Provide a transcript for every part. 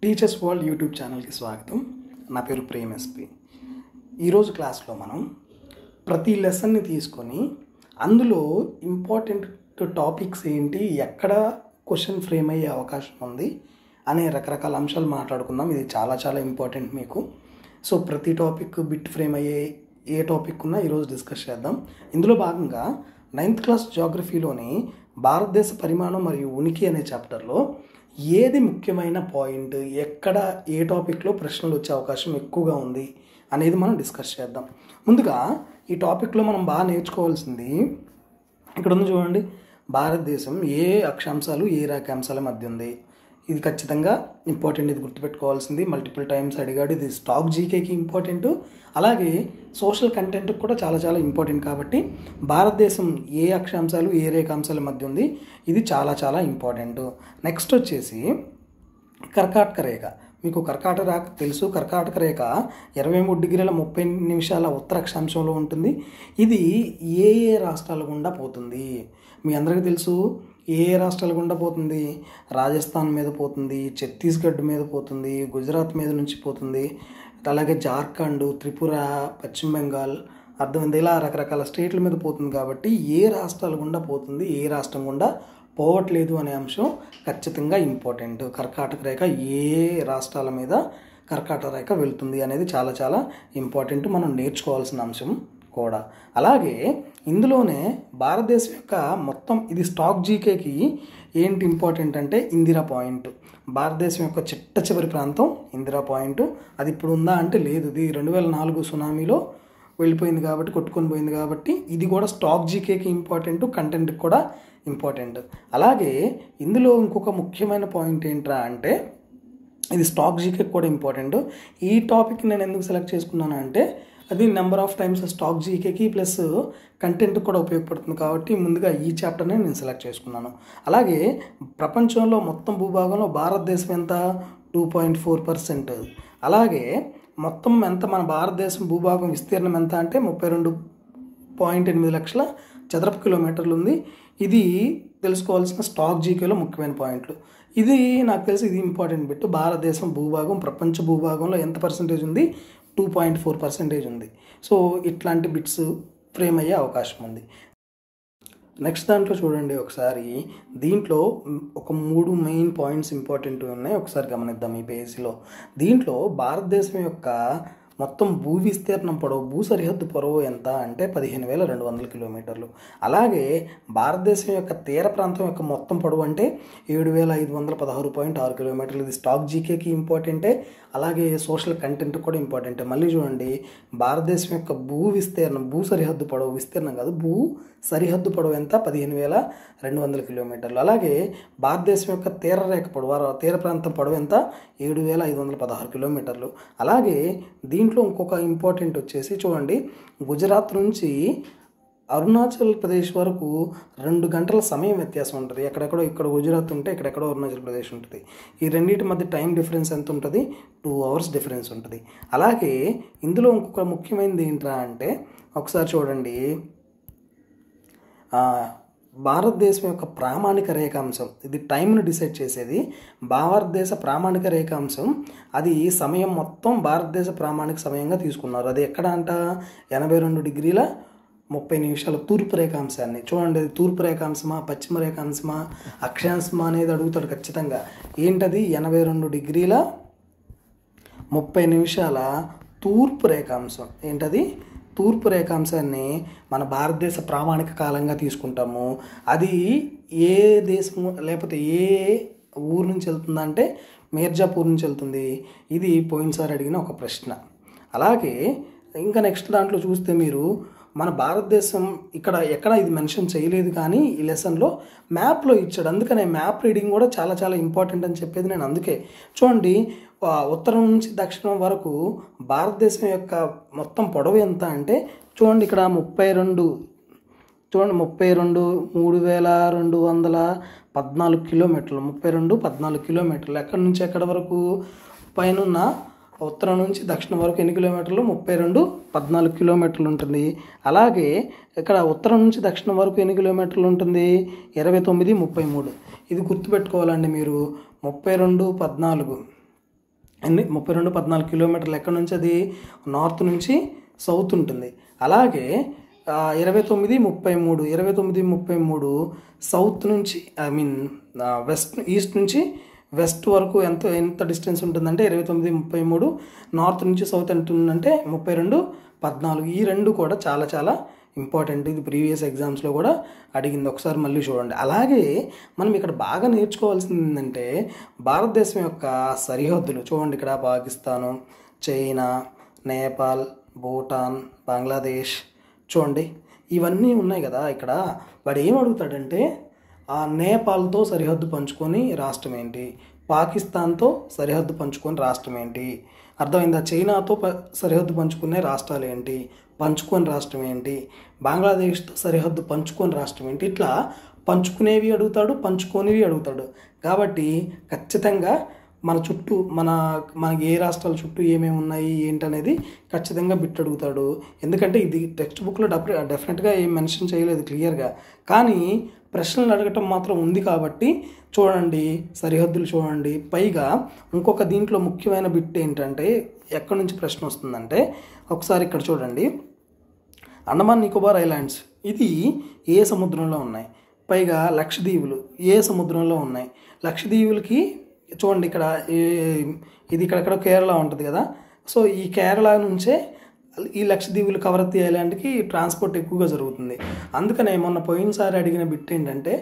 Teachers world YouTube ఛానల్కి స్వాగతం. నా పేరు ప్రేమ్ ఎస్పి. ఈరోజు క్లాస్లో మనం ప్రతి లెసన్ని తీసుకొని అందులో ఇంపార్టెంట్ టాపిక్స్ ఏంటి, ఎక్కడ క్వశ్చన్ ఫ్రేమ్ అయ్యే అవకాశం ఉంది అనే రకరకాల అంశాలు మాట్లాడుకుందాం. ఇది చాలా చాలా ఇంపార్టెంట్ మీకు. సో ప్రతి టాపిక్ బిట్ ఫ్రేమ్ అయ్యే ఏ టాపిక్ ఉన్నా ఈరోజు డిస్కస్ చేద్దాం. ఇందులో భాగంగా 9th క్లాస్ జాగ్రఫీలోని భారతదేశ పరిమాణం మరియు ఉనికి అనే చాప్టర్లో ఏది ముఖ్యమైన పాయింట్, ఎక్కడ ఏ టాపిక్లో ప్రశ్నలు వచ్చే అవకాశం ఎక్కువగా ఉంది అనేది మనం డిస్కస్ చేద్దాం. ముందుగా ఈ టాపిక్లో మనం బాగా నేర్చుకోవాల్సింది ఇక్కడ ఉంది చూడండి. భారతదేశం ఏ అక్షాంశాలు ఏ రేఖాంశాల మధ్య ఉంది. ఇది ఖచ్చితంగా ఇంపార్టెంట్, ఇది గుర్తుపెట్టుకోవాల్సింది. మల్టిపుల్ టైమ్స్ అడిగాడు. ఇది స్టాక్ జీకేకి ఇంపార్టెంట్, అలాగే సోషల్ కంటెంట్కి కూడా చాలా చాలా ఇంపార్టెంట్. కాబట్టి భారతదేశం ఏ అక్షాంశాలు ఏ రేఖాంశాల మధ్య ఉంది, ఇది చాలా చాలా ఇంపార్టెంట్. నెక్స్ట్ వచ్చేసి కర్కాటక రేఖ. మీకు కర్కాటక రేఖ తెలుసు. కర్కాటక రేఖ 23°30' ఉత్తర అక్షాంశంలో ఉంటుంది. ఇది ఏ ఏ రాష్ట్రాల గుండా పోతుంది మీ అందరికీ తెలుసు. ఏ రాష్ట్రాల గుండా పోతుంది? రాజస్థాన్ మీద పోతుంది, ఛత్తీస్గఢ్ మీద పోతుంది, గుజరాత్ మీద నుంచి పోతుంది, అలాగే జార్ఖండ్, త్రిపుర, పశ్చిమ బెంగాల్, అర్థమైంది. ఇలా రకరకాల స్టేట్ల మీద పోతుంది. కాబట్టి ఏ రాష్ట్రాల గుండా పోతుంది, ఏ రాష్ట్రం గుండా పోవట్లేదు అనే అంశం ఖచ్చితంగా ఇంపార్టెంట్. కర్కాటక రేఖ ఏ రాష్ట్రాల మీద కర్కాటక రేఖ వెళ్తుంది అనేది చాలా చాలా ఇంపార్టెంట్, మనం నేర్చుకోవాల్సిన అంశం కూడా. అలాగే ఇందులోనే భారతదేశం యొక్క మొత్తం ఇది స్టాక్ జీకేకి ఏంటి ఇంపార్టెంట్ అంటే ఇందిరా పాయింట్. భారతదేశం యొక్క చిట్ట చివరి ప్రాంతం ఇందిరా పాయింట్. అది ఇప్పుడు ఉందా అంటే లేదు. ఇది 2004 సునామీలో వెళ్ళిపోయింది కాబట్టి, కొట్టుకొని పోయింది కాబట్టి ఇది కూడా స్టాక్ జీకేకి ఇంపార్టెంట్, కంటెంట్కి కూడా ఇంపార్టెంట్. అలాగే ఇందులో ఇంకొక ముఖ్యమైన పాయింట్ ఏంట్రా అంటే ఇది స్టాక్ జీకేకి కూడా ఇంపార్టెంట్. ఈ టాపిక్ నేను ఎందుకు సెలెక్ట్ చేసుకున్నాను అంటే అది నెంబర్ ఆఫ్ టైమ్స్ స్టాక్ జీకేకి ప్లస్ కంటెంట్ కూడా ఉపయోగపడుతుంది. కాబట్టి ముందుగా ఈ చాప్టర్ని నేను సెలెక్ట్ చేసుకున్నాను. అలాగే ప్రపంచంలో మొత్తం భూభాగంలో భారతదేశం ఎంత? 2.4%. అలాగే మొత్తం ఎంత మన భారతదేశం భూభాగం విస్తీర్ణం ఎంత అంటే 32.8 లక్షల చదరపు కిలోమీటర్లు ఉంది. ఇది తెలుసుకోవాల్సిన స్టాక్ జీకేలో ముఖ్యమైన పాయింట్లు. ఇది నాకు తెలిసి ఇది ఇంపార్టెంట్ బిట్. భారతదేశం భూభాగం ప్రపంచ భూభాగంలో ఎంత పర్సెంటేజ్ ఉంది? 2.4% ఉంది. సో ఇట్లాంటి బిట్స్ ఫ్రేమ్ అయ్యే అవకాశం ఉంది. నెక్స్ట్ దాంట్లో చూడండి ఒకసారి. దీంట్లో ఒక 3 మెయిన్ పాయింట్స్ ఇంపార్టెంట్ ఉన్నాయి. ఒకసారి గమనిద్దాం ఈ పేజీలో. దీంట్లో భారతదేశం యొక్క మొత్తం భూ విస్తీర్ణం పొడవు, భూ సరిహద్దు పొడవు ఎంత అంటే 15,200 కిలోమీటర్లు. అలాగే భారతదేశం యొక్క తీర ప్రాంతం యొక్క మొత్తం పొడవు అంటే 7,516.6 కిలోమీటర్లు. ఇది స్టాక్ జీకేకి ఇంపార్టెంటే, అలాగే సోషల్ కంటెంట్ కూడా ఇంపార్టెంటే. మళ్ళీ చూడండి, భారతదేశం యొక్క భూ విస్తీర్ణం, భూ సరిహద్దు పొడవు, విస్తీర్ణం కాదు, భూ సరిహద్దు పొడవు ఎంత? 15,200 కిలోమీటర్లు. అలాగే భారతదేశం యొక్క తీరరేఖ పొడవు, తీర ప్రాంతం పొడవు ఎంత? 7,516 కిలోమీటర్లు. అలాగే దీంట్లో ఇంకొక ఇంపార్టెంట్ వచ్చేసి చూడండి, గుజరాత్ నుంచి అరుణాచల్ ప్రదేశ్ వరకు 2 గంటల సమయం వ్యత్యాసం ఉంటుంది. ఎక్కడెక్కడో ఇక్కడ గుజరాత్ ఉంటే ఇక్కడెక్కడో అరుణాచల్ ప్రదేశ్ ఉంటుంది. ఈ రెండింటి మధ్య టైం డిఫరెన్స్ ఎంత ఉంటుంది? 2 అవర్స్ డిఫరెన్స్ ఉంటుంది. అలాగే ఇందులో ఇంకొక ముఖ్యమైనది ఏంట్రా అంటే ఒకసారి చూడండి, భారతదేశం యొక్క ప్రామాణిక రేఖాంశం, ఇది టైంను డిసైడ్ చేసేది. భారతదేశ ప్రామాణిక రేఖాంశం అది సమయం మొత్తం భారతదేశ ప్రామాణిక సమయంగా తీసుకున్నారు. అది ఎక్కడ అంట? 82°30' తూర్పు రేఖాంశాన్ని. చూడండి, అది తూర్పు రేఖాంశమా, పశ్చిమ రేఖాంశమా, అక్షాంశమా అనేది అడుగుతాడు ఖచ్చితంగా. ఏంటది? 82°30' తూర్పు రేఖాంశం. ఏంటది? తూర్పు రేఖాంశాన్ని మన భారతదేశ ప్రామాణిక కాలంగా తీసుకుంటాము. అది ఏ దేశము లేకపోతే ఏ ఊరు నుంచి వెళ్తుందంటే మీర్జాపూర్ నుంచి వెళ్తుంది. ఇది పోయినసారి అడిగిన ఒక ప్రశ్న. అలాగే ఇంకా నెక్స్ట్ దాంట్లో చూస్తే మీరు మన భారతదేశం ఇక్కడ ఎక్కడ ఇది మెన్షన్ చేయలేదు, కానీ ఈ లెసన్లో మ్యాప్లో ఇచ్చాడు. అందుకనే మ్యాప్ రీడింగ్ కూడా చాలా చాలా ఇంపార్టెంట్ అని చెప్పేది నేను అందుకే. చూడండి, ఉత్తరం నుంచి దక్షిణం వరకు భారతదేశం యొక్క మొత్తం పొడవు ఎంత అంటే చూడండి, ఇక్కడ 32 చూడండి 32,3,214 కిలోమీటర్లు. 32,14 కిలోమీటర్లు. ఎక్కడి నుంచి ఎక్కడి వరకు? పైన ఉత్తరం నుంచి దక్షిణం వరకు ఎన్ని కిలోమీటర్లు? 32,14 కిలోమీటర్లు ఉంటుంది. అలాగే ఇక్కడ ఉత్తరం నుంచి దక్షిణం వరకు ఎన్ని కిలోమీటర్లు ఉంటుంది? 29,33. ఇది గుర్తుపెట్టుకోవాలండి మీరు. 32,14 32 14 కిలోమీటర్లు ఎక్కడి నుంచి అది నార్త్ నుంచి సౌత్ ఉంటుంది. అలాగే 29 33 సౌత్ నుంచి వెస్ట్ ఈస్ట్ నుంచి వెస్ట్ వరకు ఎంత డిస్టెన్స్ ఉంటుందంటే 29 33, నార్త్ నుంచి సౌత్ ఎంత ఉంటుందంటే 32 14. ఈ రెండు కూడా చాలా చాలా ఇంపార్టెంట్. ఇది ప్రీవియస్ ఎగ్జామ్స్లో కూడా అడిగింది, ఒకసారి మళ్ళీ చూడండి. అలాగే మనం ఇక్కడ బాగా నేర్చుకోవాల్సింది ఏంటంటే భారతదేశం యొక్క సరిహద్దులు చూడండి. ఇక్కడ పాకిస్తాను, చైనా, నేపాల్, భూటాన్, బంగ్లాదేశ్ చూడండి, ఇవన్నీ ఉన్నాయి కదా. ఇక్కడ వాడు ఏం అడుగుతాడంటే ఆ నేపాల్తో సరిహద్దు పంచుకొని రాష్ట్రం ఏంటి, పాకిస్తాన్తో సరిహద్దు పంచుకొని రాష్ట్రం ఏంటి, అర్థమైందా? చైనాతో సరిహద్దు పంచుకునే రాష్ట్రాలు ఏంటి, పంచుకొని రాష్ట్రం ఏంటి, బంగ్లాదేశ్తో సరిహద్దు పంచుకొని రాష్ట్రం ఏంటి, ఇట్లా పంచుకునేవి అడుగుతాడు, పంచుకోనివి అడుగుతాడు. కాబట్టి ఖచ్చితంగా మన చుట్టూ మనకి ఏ రాష్ట్రాల చుట్టూ ఏమేమి ఉన్నాయి ఏంటనేది ఖచ్చితంగా బిట్ అడుగుతాడు. ఎందుకంటే ఇది టెక్స్ట్ బుక్లో డెఫినెట్గా ఏం మెన్షన్ చేయలేదు క్లియర్గా, కానీ ప్రశ్నలు అడగటం మాత్రం ఉంది. కాబట్టి చూడండి, సరిహద్దులు చూడండి. పైగా ఇంకొక దీంట్లో ముఖ్యమైన బిట్ ఏంటంటే ఎక్కడి నుంచి ప్రశ్న వస్తుందంటే ఒకసారి ఇక్కడ చూడండి, అండమాన్ నికోబార్ ఐలాండ్స్ ఇది ఏ సముద్రంలో ఉన్నాయి, పైగా లక్షద్వీపులు ఏ సముద్రంలో ఉన్నాయి. లక్షద్వీపులకి చూడండి ఇక్కడ ఇది ఇక్కడ కేరళ ఉంటుంది కదా. సో ఈ కేరళ నుంచే ఈ లక్షద్వీపులు కవరత్తి ఐలాండ్కి ట్రాన్స్పోర్ట్ ఎక్కువగా జరుగుతుంది. అందుకనే మొన్న పోయినసారి అడిగిన బిట్ ఏంటంటే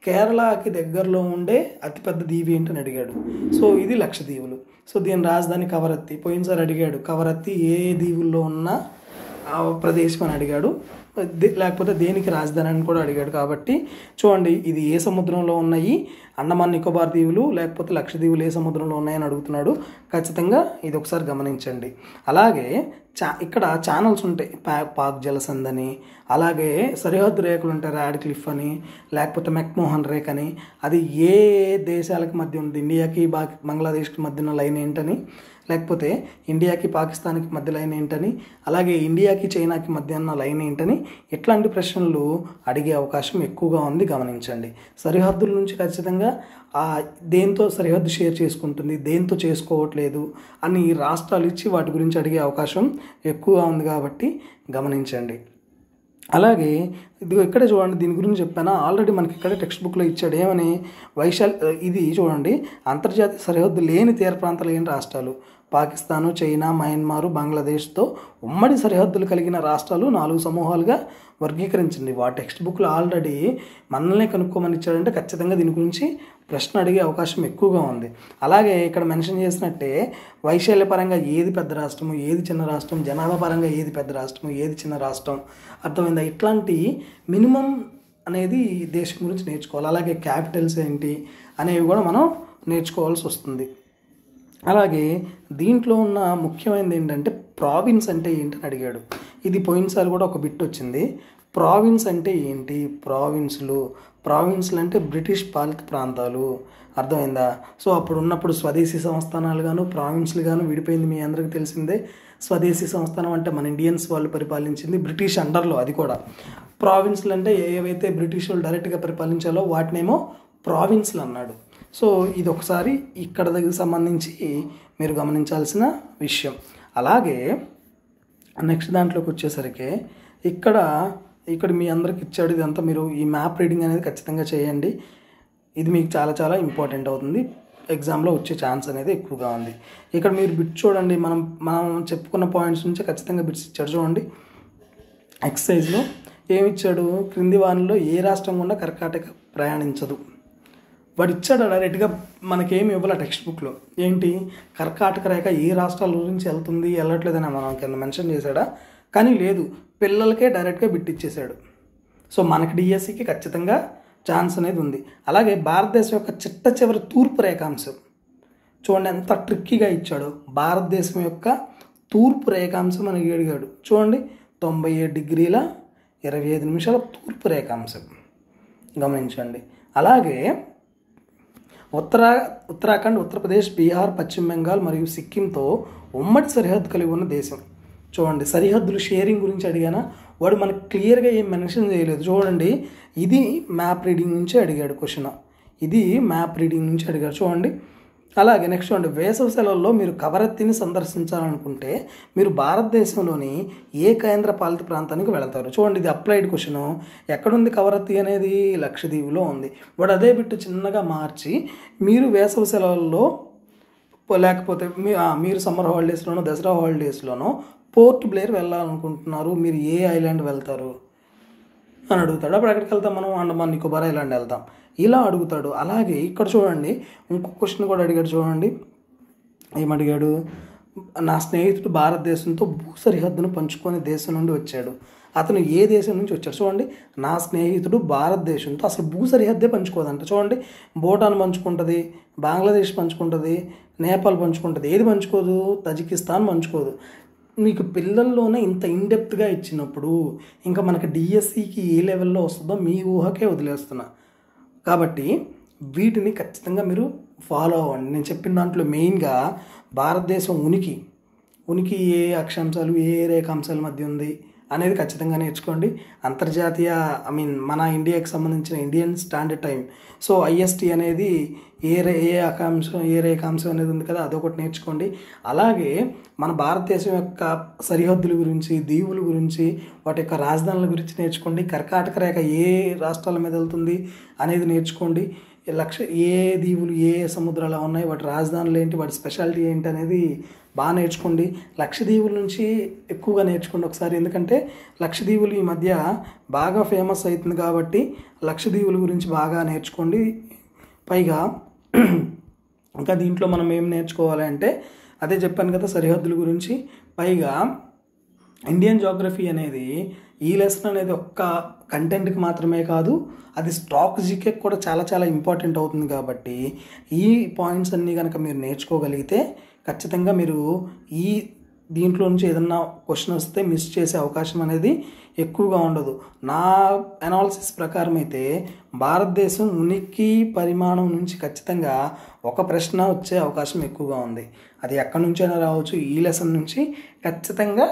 కేరళకి దగ్గరలో ఉండే అతిపెద్ద దీవి ఏంటని అడిగాడు. సో ఇది లక్షద్వీపులు. సో దీని రాజధాని కవరత్తి. పోయినసారి అడిగాడు కవరత్తి ఏ దీవుల్లో ఉన్న ప్రదేశం అని అడిగాడు, లేకపోతే దేనికి రాజధాని అని కూడా అడిగాడు. కాబట్టి చూడండి, ఇది ఏ సముద్రంలో ఉన్నాయి, అండమాన్ నికోబార్ దీవులు లేకపోతే లక్షద్వీపులు ఏ సముద్రంలో ఉన్నాయని అడుగుతున్నాడు. ఖచ్చితంగా ఇది ఒకసారి గమనించండి. అలాగే ఇక్కడ ఛానల్స్ ఉంటాయి, పాక్ జలసంధ్ అని, అలాగే సరిహద్దు రేఖలు ఉంటాయి, రాడ్ క్లిఫ్ అని, లేకపోతే మెక్మోహన్ రేఖ అని. అది ఏ దేశాలకు మధ్య ఉంది, ఇండియాకి బంగ్లాదేశ్కి మధ్య ఉన్న లైన్ ఏంటని, లేకపోతే ఇండియాకి పాకిస్తాన్కి మధ్య లైన్ ఏంటని, అలాగే ఇండియాకి చైనాకి మధ్య ఉన్న లైన్ ఏంటని, ఇట్లాంటి ప్రశ్నలు అడిగే అవకాశం ఎక్కువగా ఉంది, గమనించండి. సరిహద్దుల నుంచి ఖచ్చితంగా దేంతో సరిహద్దు షేర్ చేసుకుంటుంది, దేంతో చేసుకోవట్లేదు అని రాష్ట్రాలు ఇచ్చి వాటి గురించి అడిగే అవకాశం ఎక్కువగా ఉంది, కాబట్టి గమనించండి. అలాగే ఇది ఇక్కడే చూడండి, దీని గురించి చెప్పాను ఆల్రెడీ, మనకి ఇక్కడ టెక్స్ట్ బుక్లో ఇచ్చాడు ఏమని, ఇది చూడండి, అంతర్జాతీయ సరిహద్దు లేని తీర ప్రాంతాలు లేని రాష్ట్రాలు పాకిస్తాను, చైనా, మయన్మారు, బంగ్లాదేశ్తో ఉమ్మడి సరిహద్దులు కలిగిన రాష్ట్రాలు 4 సమూహాలుగా వర్గీకరించింది. టెక్స్ట్ బుక్లో ఆల్రెడీ మనల్ని కనుక్కోమని ఇచ్చాడంటే ఖచ్చితంగా దీని గురించి ప్రశ్న అడిగే అవకాశం ఎక్కువగా ఉంది. అలాగే ఇక్కడ మెన్షన్ చేసినట్టే వైశాల్య పరంగా ఏది పెద్ద రాష్ట్రము, ఏది చిన్న రాష్ట్రం, జనాభా పరంగా ఏది పెద్ద రాష్ట్రము, ఏది చిన్న రాష్ట్రం, అర్థమైందా? ఇట్లాంటి మినిమం అనేది దేశం గురించి నేర్చుకోవాలి. అలాగే క్యాపిటల్స్ ఏంటి అనేవి కూడా మనం నేర్చుకోవాల్సి వస్తుంది. అలాగే దీంట్లో ఉన్న ముఖ్యమైనది ఏంటంటే ప్రావిన్స్ అంటే ఏంటని అడిగాడు. ఇది పోయినసారి కూడా ఒక బిట్ వచ్చింది. ప్రావిన్స్ అంటే ఏంటి, ప్రావిన్స్లు అంటే బ్రిటిష్ పాలిత ప్రాంతాలు, అర్థమైందా? సో అప్పుడు ఉన్నప్పుడు స్వదేశీ సంస్థానాలు గాను ప్రావిన్స్లు గాను విడిపోయింది, మీ అందరికీ తెలిసిందే. స్వదేశీ సంస్థానం అంటే మన ఇండియన్స్ వాళ్ళు పరిపాలించింది, బ్రిటిష్ అండర్లో, అది కూడా. ప్రావిన్స్లు అంటే ఏవైతే బ్రిటిష్ వాళ్ళు డైరెక్ట్గా పరిపాలించాలో వాటినేమో ప్రావిన్స్లు అన్నాడు. సో ఇది ఒకసారి ఇక్కడ దగ్గర సంబంధించి మీరు గమనించాల్సిన విషయం. అలాగే నెక్స్ట్ దాంట్లోకి వచ్చేసరికి ఇక్కడ మీ అందరికి ఇచ్చాడు. ఇదంతా మీరు ఈ మ్యాప్ రీడింగ్ అనేది ఖచ్చితంగా చేయండి. ఇది మీకు చాలా చాలా ఇంపార్టెంట్ అవుతుంది, ఎగ్జామ్లో వచ్చే ఛాన్స్ అనేది ఎక్కువగా ఉంది. ఇక్కడ మీరు బిట్ చూడండి, మనం చెప్పుకున్న పాయింట్స్ నుంచి ఖచ్చితంగా బిట్స్ ఇచ్చాడు. చూడండి, ఎక్సర్సైజ్లో ఏమిచ్చాడు, క్రింది వానిలో ఏ రాష్ట్రం గుండా కర్కాటక ప్రయాణించదు. వాడు ఇచ్చాడు డైరెక్ట్గా, మనకేమి ఇవ్వాలి టెక్స్ట్ బుక్లో. ఏంటి, కర్కాటక రేఖ ఏ రాష్ట్రాల గురించి వెళ్ళట్లేదని మనం కింద మెన్షన్ చేశాడా? కానీ లేదు, పిల్లలకే డైరెక్ట్గా బిట్ ఇచ్చేసాడు. సో మనకి డిఎస్సికి ఖచ్చితంగా ఛాన్స్ అనేది ఉంది. అలాగే భారతదేశం యొక్క చిట్ట చివరి తూర్పు రేఖాంశం చూడండి, ఎంత ట్రిక్కీగా ఇచ్చాడు. భారతదేశం యొక్క తూర్పు రేఖాంశం మనకి అడిగాడు. చూడండి, 97 డిగ్రీల 25 నిమిషాల తూర్పు రేఖాంశం, గమనించండి. అలాగే ఉత్తరాఖండ్, ఉత్తరప్రదేశ్, బీహార్, పశ్చిమ బెంగాల్ మరియు సిక్కింతో ఉమ్మడి సరిహద్దు కలిగి ఉన్న దేశం. చూడండి, సరిహద్దులు షేరింగ్ గురించి అడిగానా, వాడు మనకు క్లియర్గా ఏం మెన్షన్ చేయలేదు. చూడండి, ఇది మ్యాప్ రీడింగ్ నుంచి అడిగాడు క్వశ్చన్, ఇది మ్యాప్ రీడింగ్ నుంచి అడిగాడు. చూడండి, అలాగే నెక్స్ట్ అండి, వేసవి సెలవుల్లో మీరు కవరత్తిని సందర్శించాలనుకుంటే మీరు భారతదేశంలోని ఏ కేంద్ర పాలిత ప్రాంతానికి వెళతారు? చూడండి, ఇది అప్లైడ్ క్వశ్చన్. ఎక్కడుంది కవరత్తి అనేది? లక్షద్వీప్లో ఉంది. బట్ అదే బిట్టు చిన్నగా మార్చి మీరు వేసవి సెలవుల్లో లేకపోతే మీరు సమ్మర్ హాలిడేస్లోనో దసరా హాలిడేస్లోనో పోర్ట్ బ్లేర్ వెళ్ళాలనుకుంటున్నారు, మీరు ఏ ఐలాండ్ వెళ్తారు అని అడుగుతాడు. అప్పుడు ఎక్కడికి వెళ్తాం మనం? అండమాన్ నికోబార్ ఐలాండ్ వెళ్తాం. ఇలా అడుగుతాడు. అలాగే ఇక్కడ చూడండి, ఇంకొక క్వశ్చన్ కూడా అడిగాడు. చూడండి ఏమడిగాడు? నా స్నేహితుడు భారతదేశంతో భూ సరిహద్దును పంచుకునే దేశం నుండి వచ్చాడు. అతను ఏ దేశం నుంచి వచ్చాడు? చూడండి, నా స్నేహితుడు భారతదేశంతో అసలు భూ సరిహద్దే పంచుకోదంట. చూడండి, భూటాన్ పంచుకుంటుంది, బంగ్లాదేశ్ పంచుకుంటుంది, నేపాల్ పంచుకుంటుంది. ఏది పంచుకోదు? తజికిస్తాన్ పంచుకోదు. మీకు పిల్లల్లోనే ఇంత ఇన్డెప్త్గా ఇచ్చినప్పుడు ఇంకా మనకి డిఎస్సికి ఏ లెవెల్లో వస్తుందో మీ ఊహకే వదిలేస్తున్నా. కాబట్టి వీటిని ఖచ్చితంగా మీరు ఫాలో అవ్వండి. నేను చెప్పిన దాంట్లో మెయిన్గా భారతదేశం ఉనికి ఏ అక్షాంశాలు ఏ రేఖాంశాల మధ్య ఉంది అనేది ఖచ్చితంగా నేర్చుకోండి. అంతర్జాతీయ మన ఇండియాకి సంబంధించిన Indian standard time, so IST అనేది ఏ రేఖాంశం అనేది ఉంది కదా, అదొకటి నేర్చుకోండి. అలాగే మన భారతదేశం యొక్క సరిహద్దుల గురించి, దీవుల గురించి, వాటి యొక్క రాజధానుల గురించి నేర్చుకోండి. కర్కాటక రేఖ ఏ రాష్ట్రాల మీద వెళ్తుంది అనేది నేర్చుకోండి. ఏ దీవులు ఏ సముద్రాలు ఉన్నాయి, వాటి రాజధానులు ఏంటి, వాటి స్పెషాలిటీ ఏంటి అనేది బాగా నేర్చుకోండి. లక్షద్వీపుల నుంచి ఎక్కువగా నేర్చుకోండి ఒకసారి. ఎందుకంటే లక్షద్వీపులు ఈ మధ్య బాగా ఫేమస్ అవుతుంది కాబట్టి లక్షద్వీపుల గురించి బాగా నేర్చుకోండి. పైగా ఇంకా దీంట్లో మనం ఏం నేర్చుకోవాలి అంటే, అదే చెప్పాను కదా సరిహద్దుల గురించి. పైగా ఇండియన్ జోగ్రఫీ అనేది ఈ లెసన్ అనేది ఒక్క కంటెంట్కి మాత్రమే కాదు, అది స్టాక్ జీకే కూడా చాలా చాలా ఇంపార్టెంట్ అవుతుంది. కాబట్టి ఈ పాయింట్స్ అన్నీ కనుక మీరు నేర్చుకోగలిగితే ఖచ్చితంగా మీరు దీంట్లో నుంచి ఏదన్నా క్వశ్చన్ వస్తే మిస్ చేసే అవకాశం అనేది ఎక్కువగా ఉండదు. నా అనాలిసిస్ ప్రకారం అయితే భారతదేశం ఉనికి పరిమాణం నుంచి ఖచ్చితంగా ఒక ప్రశ్న వచ్చే అవకాశం ఎక్కువగా ఉంది. అది ఎక్కడి నుంచైనా రావచ్చు. ఈ లెసన్ నుంచి ఖచ్చితంగా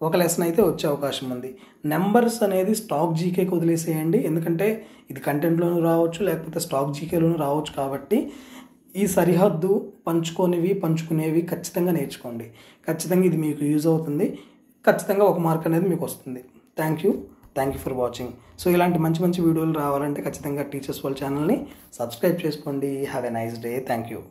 ఒక లెసన్ అయితే వచ్చే అవకాశం ఉంది. నెంబర్స్ అనేది స్టాక్ జీకేకి వదిలేసేయండి, ఎందుకంటే ఇది కంటెంట్లోనూ రావచ్చు, లేకపోతే స్టాక్ జీకేలోనూ రావచ్చు. కాబట్టి ఈ సరిహద్దు పంచుకునేవి ఖచ్చితంగా నేర్చుకోండి. ఖచ్చితంగా ఇది మీకు యూజ్ అవుతుంది. ఖచ్చితంగా ఒక మార్క్ అనేది మీకు వస్తుంది. Thank you for watching. So ఇలాంటి మంచి మంచి వీడియోలు రావాలంటే ఖచ్చితంగా టీచర్స్ వాళ్ళ ఛానల్ని సబ్స్క్రైబ్ చేసుకోండి. Have a nice day. Thank you.